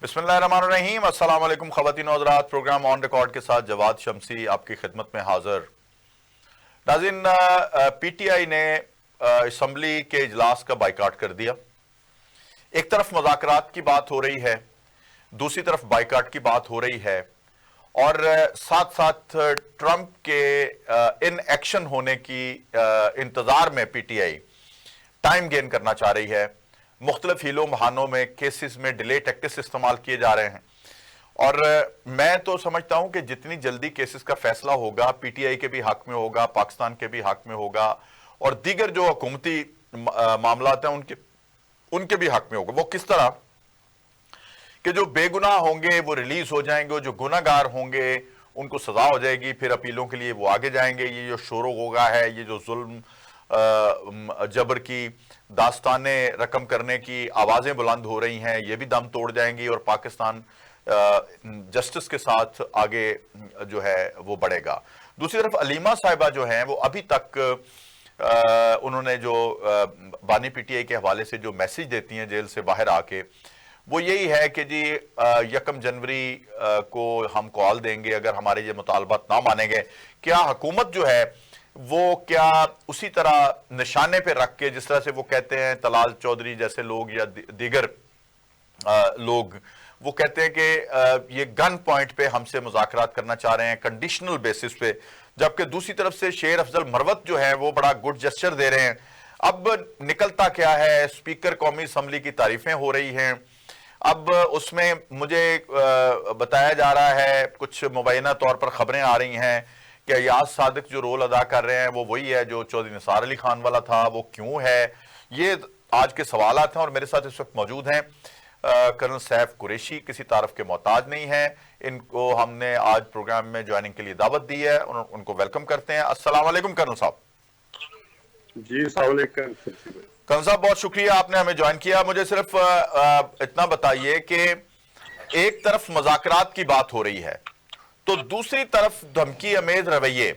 بسم اللہ الرحمن الرحیم۔ السلام علیکم خواتین و حضرات، پروگرام آن ریکارڈ کے ساتھ جواد شمسی آپ کی خدمت میں حاضر۔ ناظرین، پی ٹی آئی نے اسمبلی کے اجلاس کا بائیکاٹ کر دیا۔ ایک طرف مذاکرات کی بات ہو رہی ہے، دوسری طرف بائیکاٹ کی بات ہو رہی ہے، اور ساتھ ساتھ ٹرمپ کے ان ایکشن ہونے کی انتظار میں P T I time gain کرنا چاہ رہی ہے۔ مختلف ہیلوں بہانوں میں کیسز میں ڈیلے ٹیکٹکس استعمال کیے جا رہے ہیں، اور میں تو سمجھتا ہوں کہ جتنی جلدی کیسز کا فیصلہ ہوگا پی ٹی آئی کے بھی حق میں ہوگا، پاکستان کے بھی حق میں ہوگا، اور دیگر جو حکومتی معاملات ہیں ان کے بھی حق میں ہوگا۔ وہ کس طرح کہ جو بے گناہ ہوں گے وہ ریلیز ہو جائیں گے، جو گناہ گار ہوں گے ان کو سزا ہو جائے گی، پھر اپیلوں کے لیے وہ آگے جائیں گے۔ یہ جو شور و غوغا ہے، یہ جو ظلم جبر کی داستانیں رقم کرنے کی آوازیں بلند ہو رہی ہیں، یہ بھی دم توڑ جائیں گی، اور پاکستان جسٹس کے ساتھ آگے جو ہے وہ بڑھے گا۔ دوسری طرف علیمہ صاحبہ جو ہیں وہ ابھی تک انہوں نے جو بانی پی ٹی آئی کے حوالے سے جو میسج دیتی ہیں جیل سے باہر آ کے، وہ یہی ہے کہ جی 1 جنوری کو ہم کال دیں گے اگر ہمارے یہ مطالبات نہ مانیں گے۔ کیا حکومت جو ہے وہ کیا اسی طرح نشانے پہ رکھ کے، جس طرح سے وہ کہتے ہیں طلال چودھری جیسے لوگ یا دیگر لوگ، وہ کہتے ہیں کہ یہ گن پوائنٹ پہ ہم سے مذاکرات کرنا چاہ رہے ہیں، کنڈیشنل بیسس پہ، جبکہ دوسری طرف سے شیر افضل مروت جو ہے وہ بڑا گڈ جسچر دے رہے ہیں۔ اب نکلتا کیا ہے؟ اسپیکر قومی اسمبلی کی تعریفیں ہو رہی ہیں۔ اب اس میں مجھے بتایا جا رہا ہے، کچھ مبینہ طور پر خبریں آ رہی ہیں کہ ایاز صادق جو رول ادا کر رہے ہیں وہ وہی ہے جو چودھری نثار علی خان والا تھا۔ وہ کیوں ہے؟ یہ آج کے سوالات ہیں، اور میرے ساتھ اس وقت موجود ہیں کرنل سیف قریشی، کسی تعارف کے محتاج نہیں ہیں۔ ان کو ہم نے آج پروگرام میں جوائننگ کے لیے دعوت دی ہے، ان کو ویلکم کرتے ہیں۔ السلام علیکم کرنل صاحب۔ جی السلام علیکم کرنل صاحب، بہت شکریہ آپ نے ہمیں جوائن کیا۔ مجھے صرف اتنا بتائیے کہ ایک طرف مذاکرات کی بات ہو رہی ہے تو دوسری طرف دھمکی امیز رویے،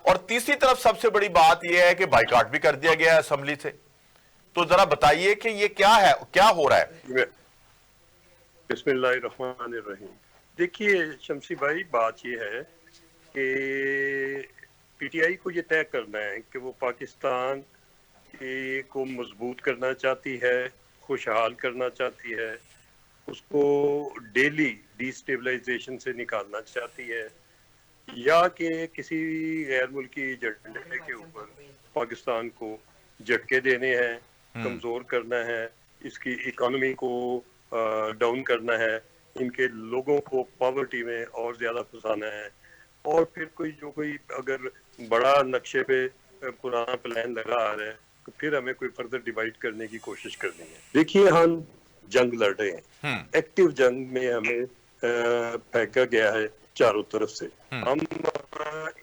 اور تیسری طرف سب سے بڑی بات یہ ہے کہ بائیکاٹ بھی کر دیا گیا ہے اسمبلی سے۔ تو ذرا بتائیے کہ یہ کیا ہے، کیا ہو رہا ہے؟ بسم اللہ الرحمن الرحیم۔ دیکھیے شمسی بھائی، بات یہ ہے کہ پی ٹی آئی کو یہ طے کرنا ہے کہ وہ پاکستان کو مضبوط کرنا چاہتی ہے، خوشحال کرنا چاہتی ہے، اس کو ڈیلی ڈی سٹیبلائزیشن سے نکالنا چاہتی ہے، یا کہ کسی غیر ملکی ایجنڈے کے اوپر پاکستان کو جھٹکے دینے ہیں، کمزور کرنا ہے، اس کی اکانومی کو ڈاؤن کرنا ہے، ان کے لوگوں کو پاورٹی میں اور زیادہ پھنسانا ہے، اور پھر کوئی اگر بڑا نقشے پہ پرانا پلان لگا آ رہا ہے تو پھر ہمیں کوئی فردر ڈیوائڈ کرنے کی کوشش کرنی ہے۔ دیکھیے ہم جنگ لڑ رہے ہیں، ایکٹیو جنگ میں ہمیں پھینکا گیا ہے چاروں طرف سے۔ ہم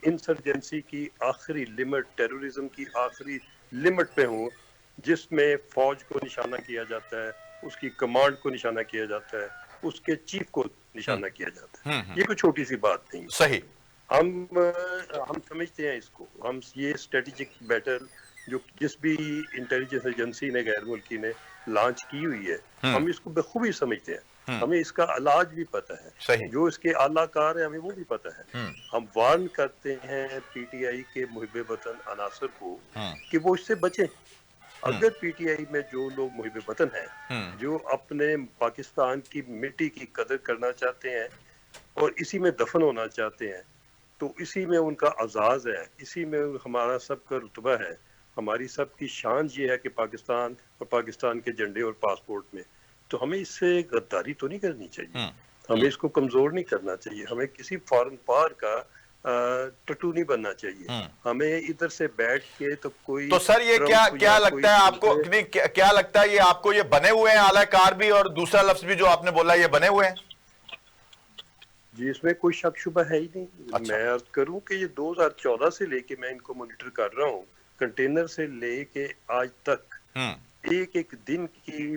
انسرجنسی کی آخری لمٹ، ٹیررزم کی آخری لمٹ پہ ہوں، جس میں فوج کو نشانہ کیا جاتا ہے، اس کی کمانڈ کو نشانہ کیا جاتا ہے، اس کے چیف کو نشانہ کیا جاتا ہے۔ یہ کوئی چھوٹی سی بات نہیں۔ صحیح۔ ہم سمجھتے ہیں اس کو، ہم یہ اسٹریٹجک بیٹل جو جس بھی انٹیلیجنس ایجنسی نے غیر ملکی نے لانچ کی ہوئی ہے، ہم اس کو بخوبی سمجھتے ہیں، ہمیں اس کا علاج بھی پتہ ہے، صحیح۔ جو اس کے اعلیٰ کار ہیں ہمیں وہ بھی پتہ ہے۔ ہم وارن کرتے ہیں پی ٹی آئی کے محب وطن عناصر کو کہ وہ اس سے بچیں۔ اگر پی ٹی آئی میں جو لوگ محب وطن ہیں، جو اپنے پاکستان کی مٹی کی قدر کرنا چاہتے ہیں اور اسی میں دفن ہونا چاہتے ہیں، تو اسی میں ان کا اعزاز ہے، اسی میں ہمارا سب کا رتبہ ہے، ہماری سب کی شان یہ ہے کہ پاکستان اور پاکستان کے جھنڈے اور پاسپورٹ میں، تو ہمیں اس سے غداری تو نہیں کرنی چاہیے، ہمیں اس کو کمزور نہیں کرنا چاہیے، ہمیں کسی فارن پاور کا ٹٹو نہیں بننا چاہیے، ہمیں ادھر سے بیٹھ کے تو کوئی تو سر یہ کیا لگتا ہے آپ کو، کیا لگتا ہے یہ آپ کو یہ بنے ہوئے ہیں اعلی کار بھی، اور دوسرا لفظ بھی جو آپ نے بولا یہ بنے ہوئے ہیں؟ جی اس میں کوئی شک شبہ ہے ہی نہیں۔ میں عرض کروں کہ یہ 2014 سے لے کے میں ان کو مانیٹر کر رہا ہوں، کنٹینر سے لے کے آج تک ایک ایک دن کی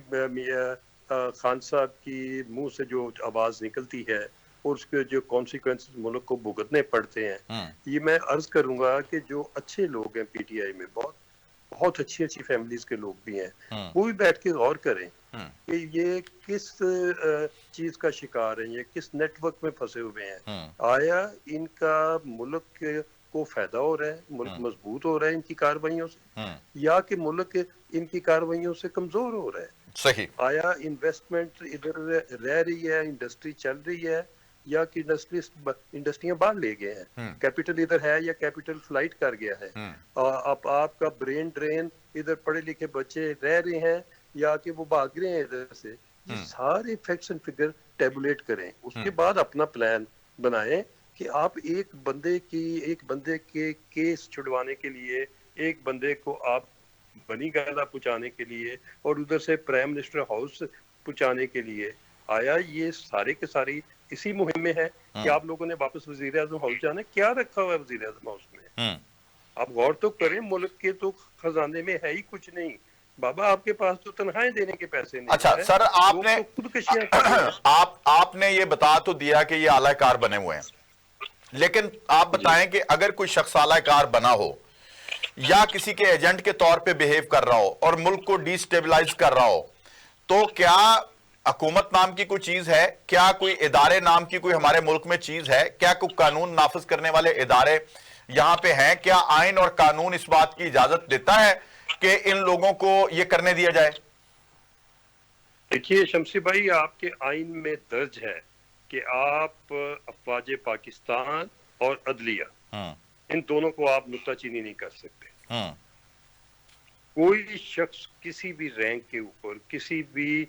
خان صاحب کی منہ سے جو آواز نکلتی ہے اور اس کے جو کانسیکوینسز ملک کو بھگتنے پڑتے ہیں، یہ میں عرض کروں گا کہ جو اچھے لوگ ہیں پی ٹی آئی میں، بہت بہت اچھی اچھی فیملیز کے لوگ بھی ہیں، وہ بھی بیٹھ کے غور کریں کہ یہ کس چیز کا شکار ہیں، یہ کس نیٹ ورک میں پھنسے ہوئے ہیں، آیا ان کا ملک کو فائدہ ہو رہا ہے، ملک مضبوط ہو رہا ہے ان کی کارروائیوں سے، یا کہ ملک ان کی کارروائیوں سے کمزور ہو رہا ہے، صحیح. آیا انویسٹمنٹ ادھر رہ رہی ہے، انڈسٹری چل رہی ہے، یا کہ انڈسٹریاں باہر لے گئے ہیں، کیپٹل ادھر ہے یا کیپٹل فلائٹ کر گیا ہے، اب آپ کا برین ڈرین ادھر پڑھے لکھے بچے رہ رہے ہیں یا کہ وہ بھاگ رہے ہیں ادھر سے. یہ سارے فیکٹس اینڈ فگر ٹیبولیٹ کریں، اس کے بعد اپنا پلان بنائیں کہ آپ ایک بندے کے کیس چھڑوانے کے لیے، ایک بندے کو آپ بنی گالا پہنچانے کے لیے اور ادھر سے پرائم منسٹر ہاؤس پہنچانے کے لیے، آیا یہ سارے کے ساری اسی مہم میں ہے کہ آپ لوگوں نے واپس وزیر اعظم ہاؤس جانا؟ کیا رکھا ہوا ہے وزیر اعظم ہاؤس میں؟ آپ غور تو کریں، ملک کے تو خزانے میں ہے ہی کچھ نہیں بابا، آپ کے پاس تو تنخواہیں دینے کے پیسے نہیں اچھا ہے، سر، آپ لوگ نے تو خودکشیاں کر رہے ہیں. آپ نے یہ بتا تو دیا کہ یہ اعلی کار بنے ہوئے ہیں، لیکن آپ جی بتائیں کہ اگر کوئی شخص اعلی کار بنا ہو یا کسی کے ایجنٹ کے طور پہ بیہیو کر رہا ہو اور ملک کو ڈی سٹیبلائز کر رہا ہو، تو کیا حکومت نام کی کوئی چیز ہے؟ کیا کوئی ادارے نام کی کوئی ہمارے ملک میں چیز ہے؟ کیا کوئی قانون نافذ کرنے والے ادارے یہاں پہ ہیں؟ کیا آئین اور قانون اس بات کی اجازت دیتا ہے کہ ان لوگوں کو یہ کرنے دیا جائے؟ دیکھیے شمسی بھائی، آپ کے آئین میں درج ہے کہ آپ افواج پاکستان اور عدلیہ، ان دونوں کو آپ نکتہ چینی نہیں کر سکتے. کوئی شخص کسی بھی رینک کے اوپر کسی بھی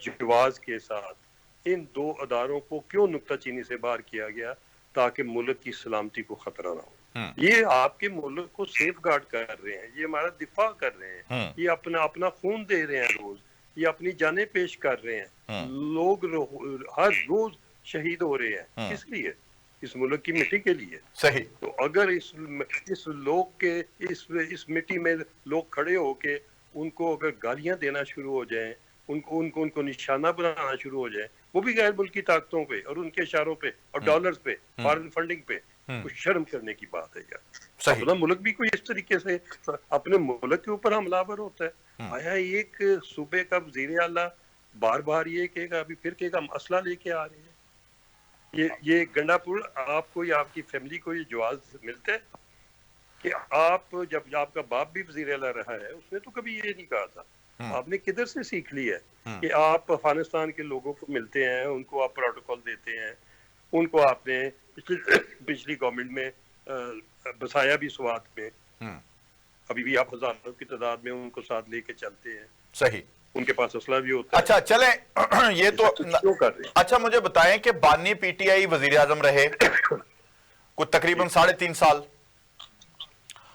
جواز کے ساتھ ان دو اداروں کو کیوں نکتہ چینی سے باہر کیا گیا؟ تاکہ ملک کی سلامتی کو خطرہ نہ ہو. یہ آپ کے ملک کو سیف گارڈ کر رہے ہیں، یہ ہمارا دفاع کر رہے ہیں، یہ اپنا خون دے رہے ہیں روز، یہ اپنی جانیں پیش کر رہے ہیں. لوگ ہر روز شہید ہو رہے ہیں، کس لیے؟ اس ملک کی مٹی کے لیے. صحیح. تو اگر اس لوگ کے اس مٹی میں لوگ کھڑے ہو کے ان کو اگر گالیاں دینا شروع ہو جائیں، ان کو نشانہ بنانا شروع ہو جائیں، وہ بھی غیر ملکی طاقتوں پہ اور ان کے اشاروں پہ اور ڈالرز پہ، فارن فنڈنگ پہ، کچھ شرم کرنے کی بات ہے یار. صحیح. اپنا ملک بھی کوئی اس طریقے سے اپنے ملک کے اوپر حملہ آور ہوتا ہے. آیا ایک صوبے کا وزیر اعلیٰ بار بار یہ کہے گا، ابھی پھر کہے گا ہم اسلحہ لے کے آ رہے ہیں. یہ گنڈا پور آپ کو یا آپ کی فیملی کو یہ جواز ملتا ہے کہ آپ جب آپ کا باپ بھی وزیر اعلیٰ رہا ہے، اس نے تو کبھی یہ نہیں کہا تھا. آپ نے کدھر سے سیکھ لی ہے کہ آپ افغانستان کے لوگوں کو ملتے ہیں، ان کو آپ پروٹوکول دیتے ہیں، ان کو آپ نے پچھلی گورنمنٹ میں بسایا بھی سوات میں، ابھی بھی آپ ہزاروں کی تعداد میں ان کو ساتھ لے کے چلتے ہیں. صحیح. ان کے پاس اسلحہ بھی ہوتا ہے. اچھا چلیں، یہ تو کیوں کر رہے ہیں؟ اچھا مجھے بتائیں کہ بانی پی ٹی آئی وزیر اعظم رہے کوئی تقریباً 3.5 سال،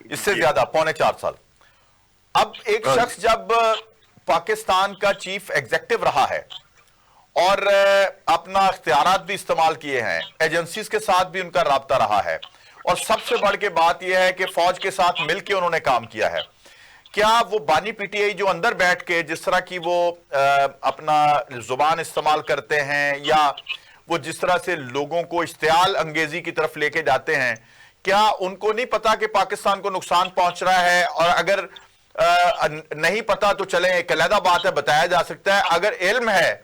اس سے زیادہ 3.25 سال. اب ایک شخص جب پاکستان کا چیف ایگزیکٹو رہا ہے اور اپنا اختیارات بھی استعمال کیے ہیں، ایجنسیز کے ساتھ بھی ان کا رابطہ رہا ہے، اور سب سے بڑھ کے بات یہ ہے کہ فوج کے ساتھ مل کے انہوں نے کام کیا ہے، کیا وہ بانی پی ٹی آئی جو اندر بیٹھ کے جس طرح کی وہ اپنا زبان استعمال کرتے ہیں یا وہ جس طرح سے لوگوں کو اشتعال انگیزی کی طرف لے کے جاتے ہیں، کیا ان کو نہیں پتا کہ پاکستان کو نقصان پہنچ رہا ہے؟ اور اگر نہیں پتا تو چلیں ایک علیحدہ بات ہے، بتایا جا سکتا ہے. اگر علم ہے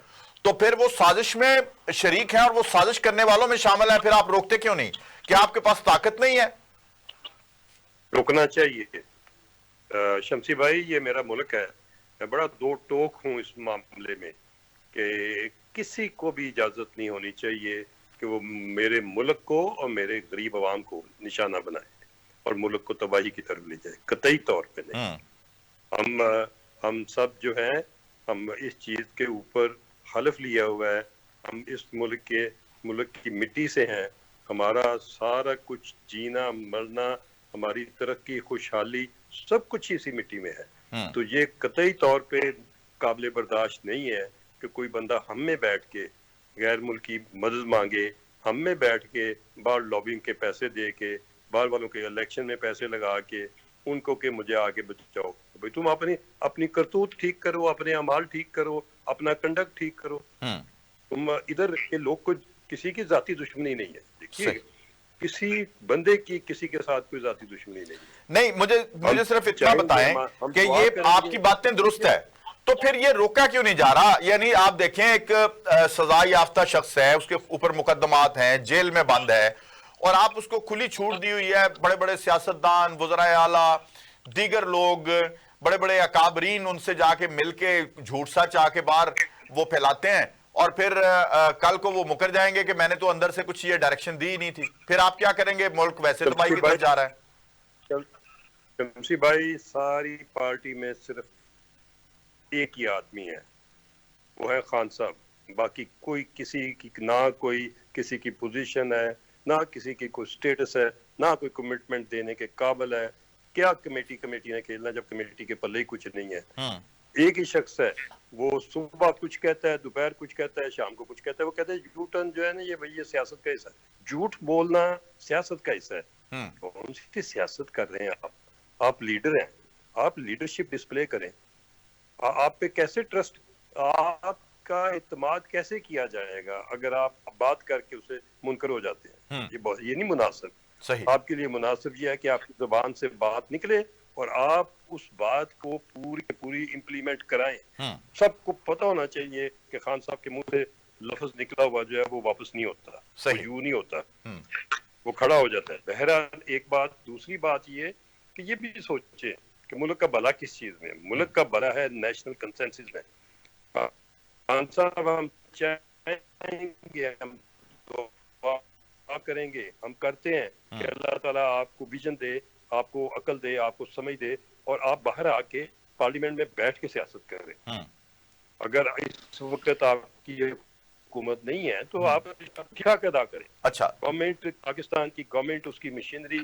تو پھر وہ سازش میں شریک ہیں اور وہ سازش کرنے والوں میں شامل ہیں، پھر آپ روکتے کیوں نہیں؟ کیا آپ کے پاس طاقت نہیں ہے؟ روکنا چاہیے شمسی بھائی، یہ میرا ملک ہے، میں بڑا دو ٹوک ہوں اس معاملے میں کہ کسی کو بھی اجازت نہیں ہونی چاہیے کہ وہ میرے ملک کو اور میرے غریب عوام کو نشانہ بنائے اور ملک کو تباہی کی طرف لے جائے. قطعی طور پہ نہیں. ہم سب جو ہیں، ہم اس چیز کے اوپر حلف لیا ہوا ہے، ہم اس ملک کی مٹی سے ہیں، ہمارا سارا کچھ جینا مرنا، ہماری ترقی خوشحالی سب کچھ اسی مٹی میں ہے. تو یہ قطعی طور پہ قابل برداشت نہیں ہے کہ کوئی بندہ ہم میں بیٹھ کے غیر ملکی مدد مانگے، ہم میں بیٹھ کے باہر لابنگ کے پیسے دے کے، باہر والوں کے الیکشن میں پیسے لگا کے ان کو کہ مجھے آگے بچاؤ. بھئی تم اپنی کرتوت ٹھیک کرو، اپنے اعمال ٹھیک کرو، اپنا کنڈکٹ ٹھیک کرو. تم ادھر کے لوگ کو کسی کی ذاتی دشمنی نہیں ہے. دیکھیے کسی بندے کی کسی کے ساتھ کوئی ذاتی دشمنی نہیں ہے. نہیں مجھے صرف اتنا بتائیں کہ یہ آپ کی باتیں درست ہے تو پھر یہ روکا کیوں نہیں جا رہا؟ یعنی آپ دیکھیں ایک سزا یافتہ شخص ہے، اس کے اوپر مقدمات ہیں، جیل میں بند ہے، اور آپ اس کو کھلی چھوٹ دی ہوئی ہے. بڑے بڑے سیاستدان، وزرائے اعلیٰ، دیگر لوگ، بڑے بڑے اکابرین ان سے جا کے مل کے جھوٹ سچ آ کے باہر وہ پھیلاتے ہیں، اور پھر کل کو وہ مکر جائیں گے کہ میں نے تو اندر سے کچھ یہ ڈائریکشن دی نہیں تھی. پھر آپ کیا کریں گے؟ ملک ویسے تباہی کی طرف جا رہا ہے. شمسی بھائی، ساری پارٹی میں صرف ایک ہی آدمی ہے، وہ ہے خان صاحب. باقی کوئی کسی کی نہ کوئی کسی کی پوزیشن ہے، نہ کسی کی کوئی سٹیٹس ہے، نہ کوئی کمٹمنٹ دینے کے قابل ہے. کیا کمیٹی نے کھیلنا جب کمیٹی کے پلے ہی کچھ نہیں ہے؟ ایک ہی شخص ہے، وہ صبح کچھ کہتا ہے، دوپہر کچھ کہتا ہے، شام کو کچھ کہتا ہے. وہ کہتے ہیں یو ٹرن جو ہے نا، یہ سیاست کا حصہ ہے. جھوٹ بولنا سیاست کا حصہ ہے. کون سی سیاست کر رہے ہیں آپ لیڈر ہیں، آپ لیڈرشپ ڈسپلے کریں. آپ پہ کیسے ٹرسٹ، آپ کا اعتماد کیسے کیا جائے گا اگر آپ بات کر کے اسے منکر ہو جاتے ہیں؟ یہ نہیں مناسب. صحیح. آپ کے لیے مناسب یہ ہے کہ آپ کی زبان سے بات نکلے اور آپ اس بات کو پوری امپلیمنٹ کرائیں. سب کو پتہ ہونا چاہیے کہ خان صاحب کے منہ سے لفظ نکلا ہوا جو ہے وہ واپس نہیں ہوتا، وہ یوں نہیں ہوتا، وہ کھڑا ہو جاتا ہے. بہرحال ایک بات. دوسری بات یہ کہ یہ بھی سوچیں کہ ملک کا بھلا کس چیز میں؟ ملک کا بھلا ہے نیشنل کنسنسس میں. خان صاحب، ہم چاہیں گے، ہم دعا کریں گے، ہم کرتے ہیں کہ اللہ تعالیٰ آپ کو ویژن دے، آپ کو عقل دے، آپ کو سمجھ دے، اور آپ باہر آ کے پارلیمنٹ میں بیٹھ کے سیاست کر رہے. اگر اس وقت آپ کی حکومت نہیں ہے تو آپ کیا ادا کریں؟ اچھا. گورنمنٹ، پاکستان کی گورنمنٹ، اس کی مشینری،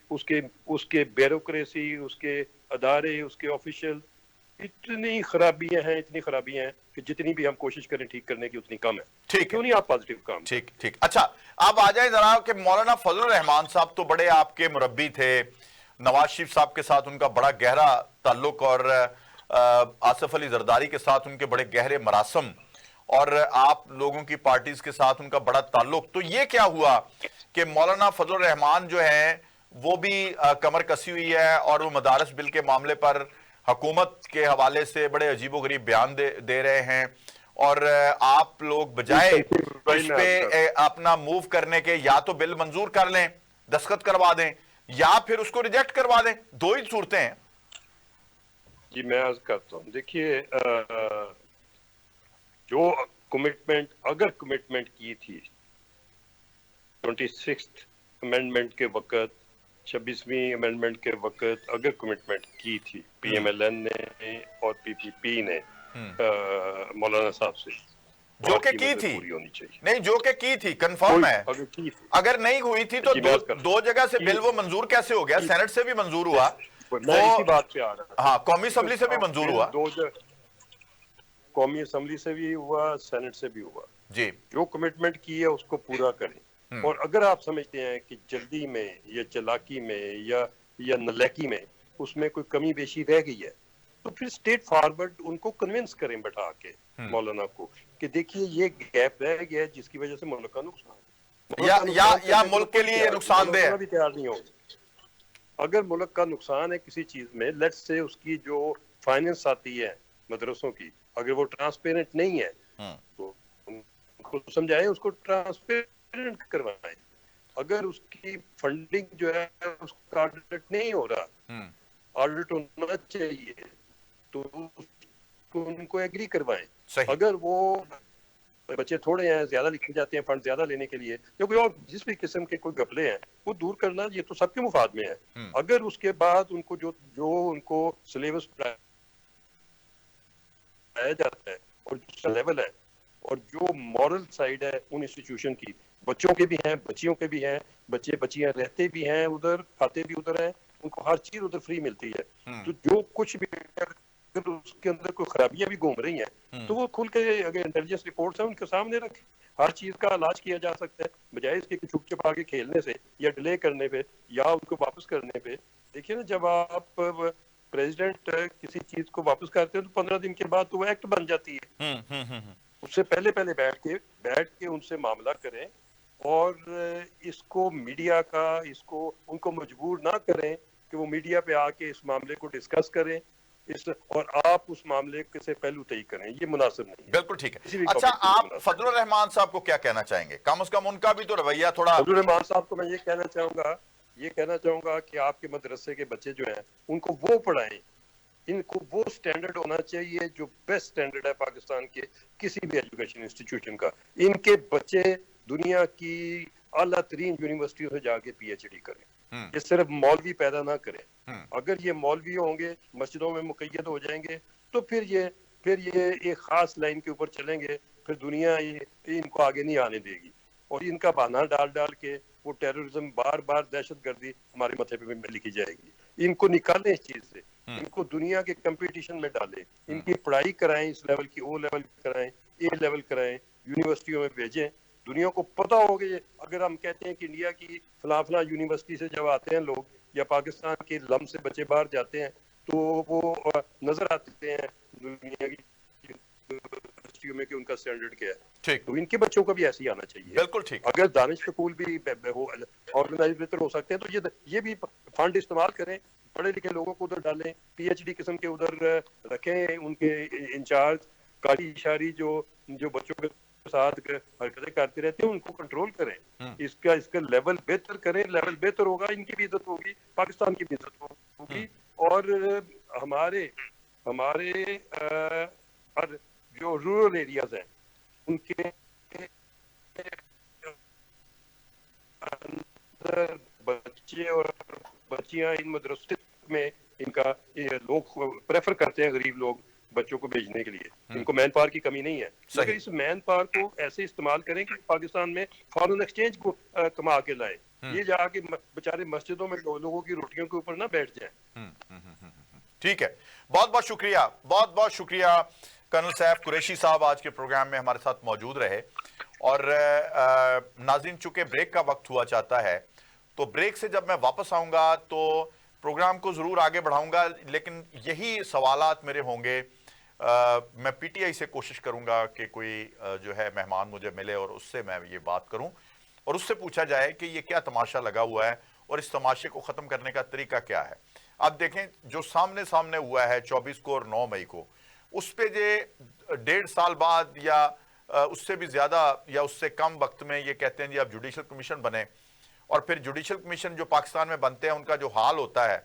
اس کے بیوروکریسی، اس کے ادارے، اس کے آفیشل، اتنی خرابیاں ہیں کہ جتنی بھی ہم کوشش کریں ٹھیک کرنے کی اتنی کم ہے. ٹھیک ہے. کیوں نہیں آپ پازیٹیو کام کریں؟ ٹھیک. اچھا، آپ آ جائیں ذرا کہ مولانا فضل الرحمان صاحب تو بڑے آپ کے مربی تھے، نواز شریف صاحب کے ساتھ ان کا بڑا گہرا تعلق، اور آصف علی زرداری کے ساتھ ان کے بڑے گہرے مراسم، اور آپ لوگوں کی پارٹیز کے ساتھ ان کا بڑا تعلق. تو یہ کیا ہوا کہ مولانا فضل الرحمان جو ہیں وہ بھی کمر کسی ہوئی ہے، اور وہ مدارس بل کے معاملے پر حکومت کے حوالے سے بڑے عجیب و غریب بیان دے رہے ہیں، اور آپ لوگ بجائے اس پہ اپنا موو کرنے کے یا تو بل منظور کر لیں، دستخط کروا دیں، یا پھر اس کو ریجیکٹ کروا دیں. دو ہی صورتیں ہیں. جی میں عرض کرتا ہوں، دیکھیے جو کمٹمنٹ، اگر کمٹمنٹ کی تھی 26 امینڈمنٹ کے وقت، 26ویں امینڈمنٹ کے وقت اگر کمٹمنٹ کی تھی پی ایم ایل این نے اور پی پی پی نے مولانا صاحب سے، جو کہ کی تھی، پوری ہونی چاہیے. نہیں جو کہ کی تھی، کنفرم ہے. اگر نہیں ہوئی تھی تو دو جگہ سے بل وہ منظور کیسے ہو گیا؟ سینٹ سے بھی منظور ہوا، میں اسی بات پہ آ رہا ہوں. ہاں، قومی اسمبلی سے بھی منظور ہوا. قومی اسمبلی سے بھی ہوا، سینٹ سے بھی ہوا. جی. جو کمٹمنٹ کی ہے اس کو پورا کریں. اور اگر آپ سمجھتے ہیں کہ جلدی میں یا چلاکی میں یا نلیکی میں اس میں کوئی کمی بیشی رہ گئی ہے تو پھر اسٹیٹ فارورڈ ان کو کنونس کریں بٹھا کے مولانا کو کہ دیکھیے یہ گیپ رہ گیا ہے جس کی وجہ سے ملک کا نقصان یا ملک کے لیے نقصان دہ بھی تیار نہیں ہوگا. اگر ملک کا نقصان ہے کسی چیز میں، لیٹس سے اس کی جو فائننس آتی ہے مدرسوں کی، اگر وہ ٹرانسپیرنٹ نہیں ہے تو ان کو سمجھائیں، اس کو ٹرانسپیرنٹ کروائیں. اگر اس کی فنڈنگ جو ہے اس کا آڈٹ نہیں ہو رہا، آڈٹ ہونا چاہیے تو ان کو ایگری کروائیں. اگر وہ بچے تھوڑے ہیں، زیادہ لکھے جاتے ہیں فنڈ زیادہ لینے کے لیے، یا کوئی اور جس بھی قسم کے کوئی گھپلے ہیں، وہ دور کرنا یہ تو سب کے مفاد میں ہے. اگر اس کے بعد ان کو جو ان کو سلیبس پڑھایا جاتا ہے اور جو لیول ہے اور جو مورل سائیڈ ہے ان انسٹیٹیوشن کی، بچوں کے بھی ہیں، بچیوں کے بھی ہیں، بچے بچیاں رہتے بھی ہیں ادھر، کھاتے بھی ادھر ہیں، ان کو ہر چیز ادھر فری ملتی ہے. تو جو کچھ بھی اگر اس کے اندر کوئی خرابیاں بھی گھوم رہی ہیں تو وہ کھل کے اگر انٹیلیجنس رپورٹس ہیں ان کے سامنے رکھیں. ہر چیز کا علاج کیا جا سکتا ہے بجائے اس کے چھپ چھپا کے کھیلنے سے یا ڈیلے کرنے پہ یا ان کو واپس کرنے پہ. دیکھیے نا، جب آپ پریزیڈنٹ کسی چیز کو واپس کرتے ہیں تو 15 دن کے بعد تو وہ ایکٹ بن جاتی ہے. اس سے پہلے بیٹھ کے ان سے معاملہ کریں اور اس کو میڈیا کا ان کو مجبور نہ کریں کہ وہ میڈیا پہ آ کے اس معاملے کو ڈسکس کریں اور آپ اس معاملے سے پہلو طئی کریں. یہ مناسب نہیں ہے, بالکل ٹھیک ہے. کسی بھی اچھا ٹاپک کے لیے آپ مناسب فضل نہیں ہے. الرحمان صاحب کو کیا کہنا چاہیں گے؟ کم از کم ان کا بھی تو رویہ تھوڑا. فضل الرحمان صاحب کو میں یہ کہنا چاہوں گا کہ آپ کے مدرسے کے بچے جو ہیں ان کو وہ پڑھائیں, ان کو وہ سٹینڈرڈ ہونا چاہیے جو بیسٹ سٹینڈرڈ ہے پاکستان کے کسی بھی ایجوکیشن انسٹیٹیوشن کا. ان کے بچے دنیا کی اعلیٰ ترین یونیورسٹیوں سے جا کے پی ایچ ڈی کریں, یہ صرف مولوی پیدا نہ کریں. اگر یہ مولوی ہوں گے, مسجدوں میں مقید ہو جائیں گے, تو پھر یہ ایک خاص لائن کے اوپر چلیں گے, پھر دنیا ان کو آگے نہیں آنے دے گی. اور ان کا بہانہ ڈال کے وہ ٹیررزم بار بار دہشت گردی ہمارے ماتھے پہ لکھی جائے گی. ان کو نکالیں اس چیز سے, ان کو دنیا کے کمپٹیشن میں ڈالیں, ان کی پڑھائی کرائیں, اس لیول کی او لیول کرائیں, اے لیول کرائیں, یونیورسٹیوں میں بھیجیں. دنیا کو پتہ ہوگا. اگر ہم کہتے ہیں کہ انڈیا کی فلاں یونیورسٹی سے جب آتے ہیں لوگ, یا پاکستان کے لم سے بچے باہر جاتے ہیں, تو وہ نظر آتے ہیں دنیا کی یونیورسٹیوں میں کہ ان کا سٹینڈرڈ کیا ہے. ٹھیک, تو ان کے بچوں کا بھی ایسے ہی آنا چاہیے. بالکل ٹھیک. اگر دانش سکول بھی آرگنائز بہتر ہو سکتے ہیں تو یہ بھی فنڈ استعمال کریں, پڑھے لکھے لوگوں کو ادھر ڈالیں, پی ایچ ڈی قسم کے ادھر رکھیں. ان کے انچارج کاری اشاری جو بچوں کے ساتھ حرکتیں کرتے رہتے ہیں ان کو کنٹرول کریں. اس کا لیول بہتر کریں. لیول بہتر ہوگا, ان کی بھی عزت ہوگی, پاکستان کی بھی عزت ہوگی. اور ہمارے جو رورل ایریاز ہیں ان کے اندر بچے اور بچیاں ان مدرسے میں ان کا لوگ پریفر کرتے ہیں, غریب لوگ بچوں کو بھیجنے کے لیے. ان کو مین پاور کی کمی نہیں ہے, مگر اس مین پاور کو ایسے استعمال کریں کہ پاکستان میں فارن ایکسچینج کو کما کے لائیں. یہ جا کے بیچارے مسجدوں میں لوگوں کی روٹیوں کے اوپر نہ بیٹھ جائیں. ٹھیک ہے, بہت بہت شکریہ, بہت بہت شکریہ کرنل سیف قریشی صاحب آج کے پروگرام میں ہمارے ساتھ موجود رہے. اور ناظرین, چونکہ بریک کا وقت ہوا چاہتا ہے, تو بریک سے جب میں واپس آؤں گا تو پروگرام کو ضرور آگے بڑھاؤں گا, لیکن یہی سوالات میرے ہوں گے. میں پی ٹی آئی سے کوشش کروں گا کہ کوئی جو ہے مہمان مجھے ملے اور اس سے میں یہ بات کروں اور اس سے پوچھا جائے کہ یہ کیا تماشا لگا ہوا ہے اور اس تماشے کو ختم کرنے کا طریقہ کیا ہے. اب دیکھیں جو سامنے ہوا ہے 24 کو اور 9 مئی کو, اس پہ جو 1.5 سال بعد یا اس سے بھی زیادہ یا اس سے کم وقت میں یہ کہتے ہیں جی اب جوڈیشل کمیشن بنے, اور پھر جوڈیشل کمیشن جو پاکستان میں بنتے ہیں ان کا جو حال ہوتا ہے,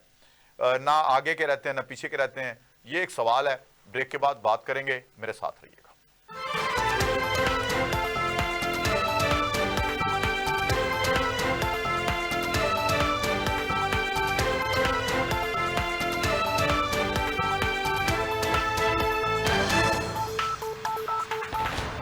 نہ آگے کے رہتے ہیں نہ پیچھے کے رہتے ہیں, یہ ایک سوال ہے. بریک کے بعد بات کریں گے, میرے ساتھ رہیے گا.